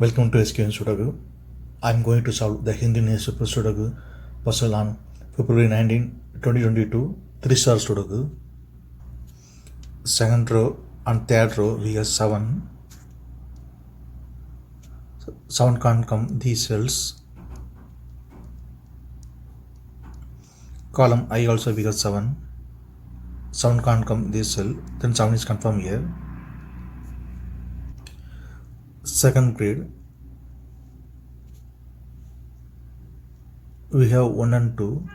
Welcome to SkVm Sudoku. I am going to solve the Hindi newspaper Sudoku puzzle on February 19, 2022, 3-star Sudoku. Second row and third row we have 7. 7 can't come these cells. Column I also we have 7. 7 can't come this cell, then 7 is confirmed here. Second grid we have 1 and 2.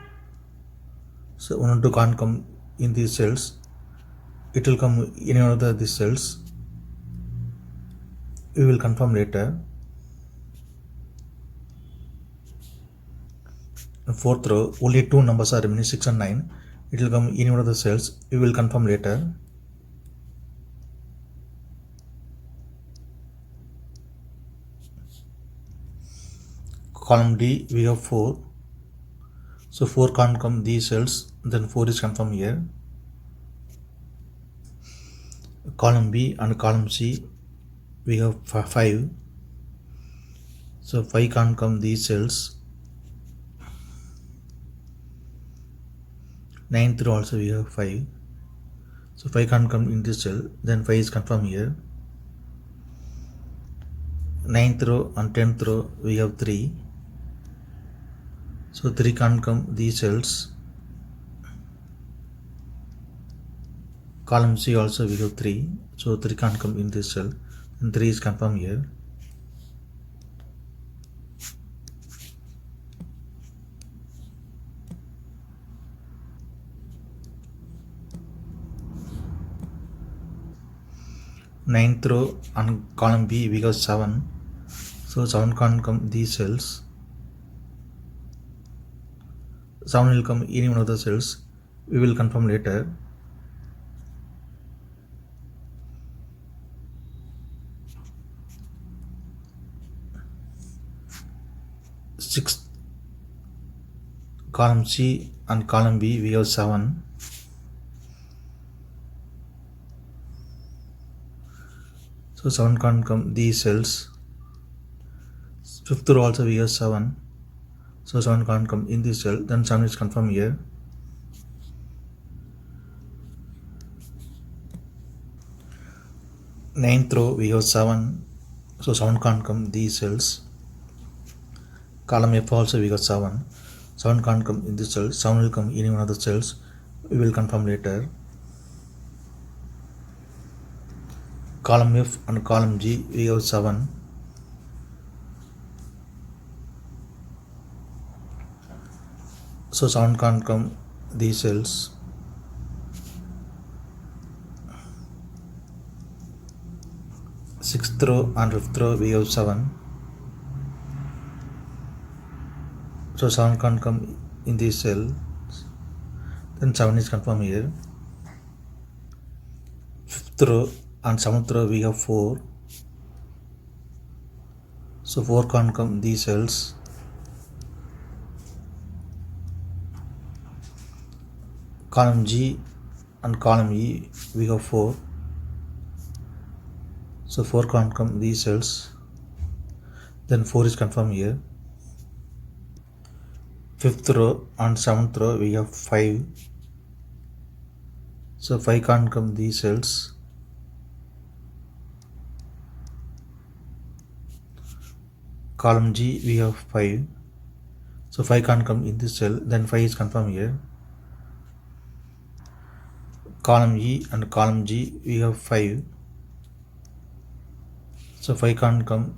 So 1 and 2 can't come in these cells. It will come in one of these cells. We will confirm later. Fourth row, only 2 numbers are remaining, 6 and 9. It will come in one of the cells. We will confirm later. Column D, we have 4. So 4 can't come these cells, then 4 is confirmed here. Column B and column C, we have 5. So 5 can't come these cells. 9th row also we have 5. So 5 can't come in this cell, then 5 is confirmed here. 9th row and 10th row we have 3. So 3 can't come these cells. Column C also we have 3. So 3 can't come in this cell, and 3 is confirmed here. Ninth row and column B we have 7. So 7 can't come these cells. 7 will come in one of the cells. We will confirm later. Sixth column C and column B we have 7. So 7 can't come these cells. 5th row also we have 7. So 7 can't come in this cell, then 7 is confirmed here. Ninth row we have 7. So 7 can't come these cells. Column F also we got 7. 7 can't come in this cell. 7 will come in one of the cells. We will confirm later. Column F and column G we have 7. So 7 can't come these cells. Sixth row and 5th row we have 7. So 7 can't come in this cell, then 7 is confirmed here. 5th row and 7th row we have 4. So 4 can't come these cells. Column G and column E we have 4. So 4 can't come these cells, then 4 is confirmed here. 5th row and 7th row we have 5. So 5 can't come these cells. Column G we have 5. So 5 can't come in this cell, then 5 is confirmed here. Column E and column G we have 5. So 5 can't come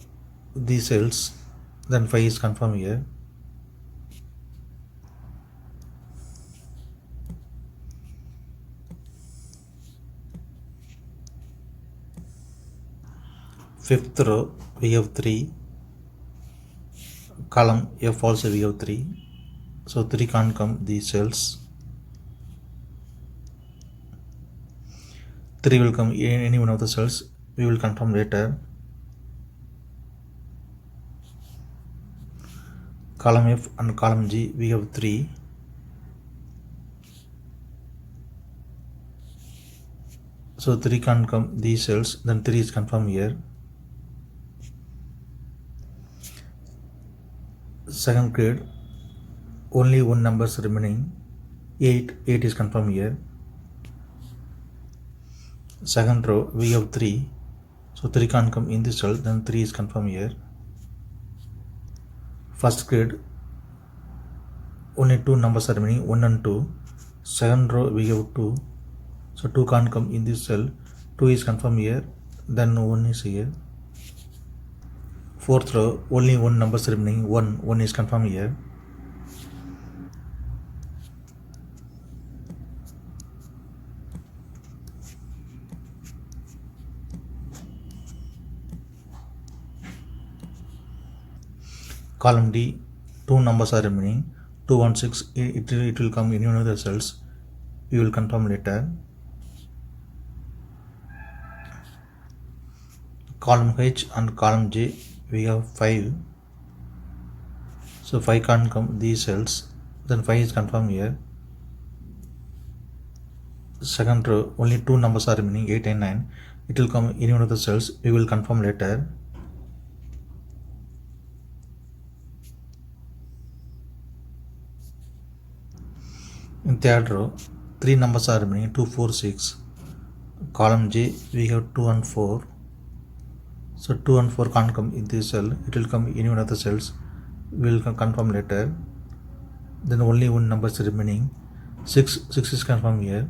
these cells, then 5 is confirmed here. Fifth row we have 3. Column F also we have 3. So 3 can't come these cells. 3 will come in any one of the cells. We will confirm later. Column F and column G we have 3. So 3 can't come these cells, then 3 is confirmed here. Second grade, only one number is remaining, 8 is confirmed here. Second row, we have 3, so 3 can't come in this cell, then 3 is confirmed here. First grade, only 2 numbers are remaining, 1 and 2. Second row, we have 2, so 2 can't come in this cell, 2 is confirmed here, then 1 is here. Fourth row, only 1 number is remaining, 1 is confirmed here. Column D, 2 numbers are remaining, 2 and 6, it will come in one of the cells, we will confirm later. Column H and column J, we have 5, so 5 can't come these cells, then 5 is confirmed here. Second row, only 2 numbers are remaining, 8 and 9, it will come in one of the cells, we will confirm later. In third row, 3 numbers are remaining, 2, 4, 6. Column J, we have 2 and 4. So 2 and 4 can't come in this cell, it will come in one of the cells, we will confirm later. Then only one number is remaining, 6 is confirmed here.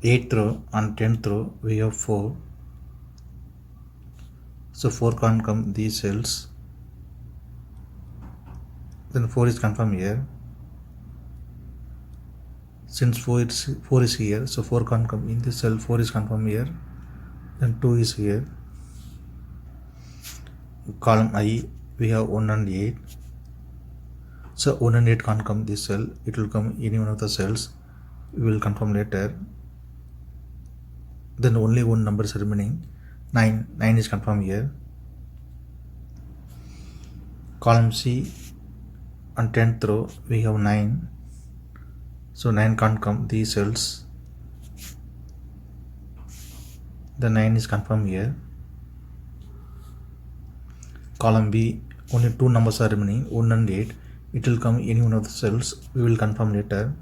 Eighth row and 10th row, we have 4. So 4 can't come these cells, then 4 is confirmed here. Since 4 is here, so 4 can't come in this cell, 4 is confirmed here, then 2 is here. Column I, we have 1 and 8, so 1 and 8 can't come this cell, it will come in one of the cells, we will confirm later. Then only one number is remaining, 9 is confirmed here. Column C and 10th row, we have 9, so 9 can't come these cells, the 9 is confirmed here. Column B, only 2 numbers are remaining, 1 and 8, it will come in one of the cells, we will confirm later.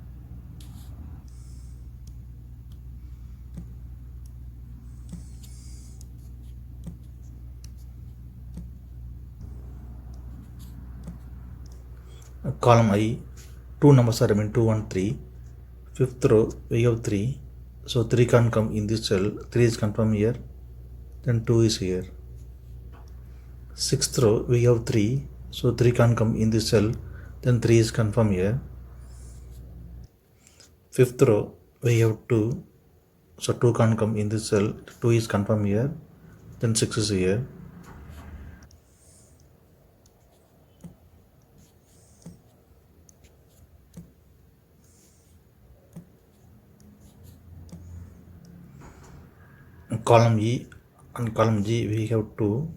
Column I, 2 numbers are remaining, 2 and 3. Fifth row, we have 3, so 3 can't come in this cell, 3 is confirmed here, then 2 is here. Sixth row, we have 3, so 3 can't come in this cell, then 3 is confirmed here. Fifth row, we have 2, so 2 can't come in this cell, 2 is confirmed here, then 6 is here. Column E and column G, we have 2.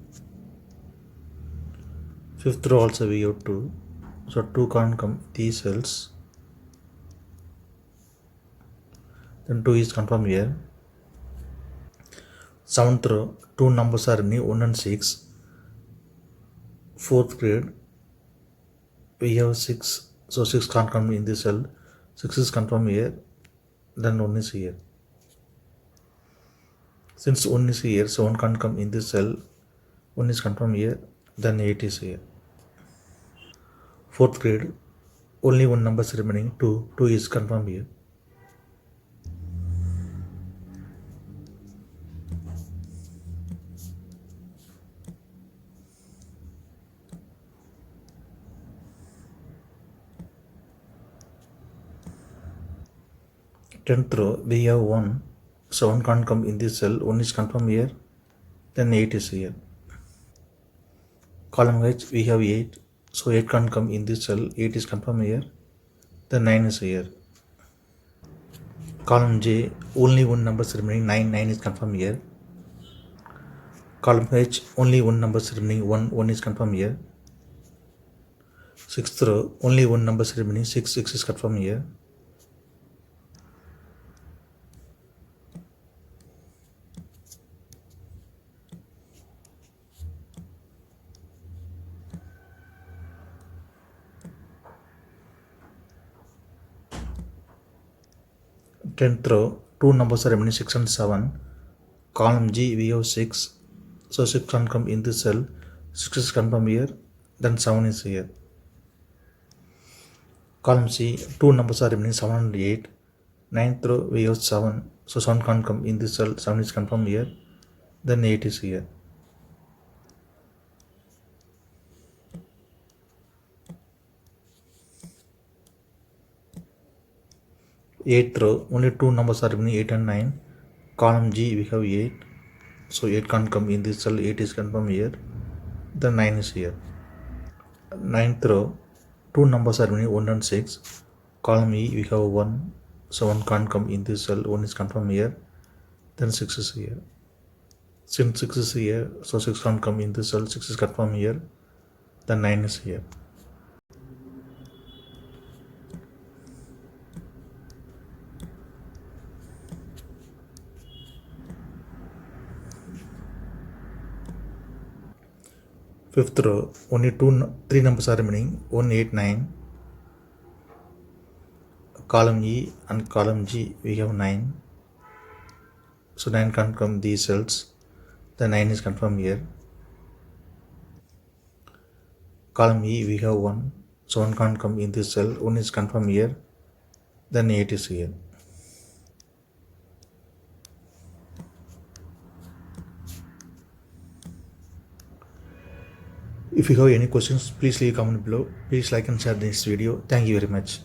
Fifth row also we have 2, so 2 can't come these cells, then 2 is confirmed here. Seventh row, 2 numbers are new, 1 and 6. Fourth grade, we have 6, so 6 can't come in this cell, 6 is confirmed here, then 1 is here. Since 1 is here, so 1 can't come in this cell, 1 is confirmed here, then 8 is here. Fourth grade, only 1 number is remaining, 2 is confirmed here. Tenth row, we have 1, so 1 can't come in this cell, 1 is confirmed here, then 8 is here. Column H, we have 8, so 8 can't come in this cell, 8 is confirmed here, then 9 is here. Column J, only 1 number is remaining, 9 is confirmed here. Column H, only 1 number is remaining, 1 is confirmed here. Sixth row, only 1 number is remaining, 6 is confirmed here. 10th row, two numbers are remaining 6 and 7. Column G, we have 6. So 6 can come in this cell. 6 is confirmed here. Then 7 is here. Column C, two numbers are remaining 7 and 8. 9th row, we have 7. So 7 can't come in this cell. 7 is confirmed here. Then 8 is here. 8th row, only two numbers are remaining 8 and 9. Column G, we have 8. So 8 can't come in this cell. 8 is confirmed here. Then 9 is here. 9th row, two numbers are remaining 1 and 6. Column E, we have 1. So 1 can't come in this cell. 1 is confirmed here. Then 6 is here. Since 6 is here, so 6 can't come in this cell. 6 is confirmed here. Then 9 is here. Fifth row, only three numbers are remaining 1, 8, 9. Column E and column G, we have 9. So 9 can't come these cells. The 9 is confirmed here. Column E, we have 1. So 1 can't come in this cell. 1 is confirmed here. Then 8 is here. If you have any questions, please leave a comment below. Please like and share this video. Thank you very much.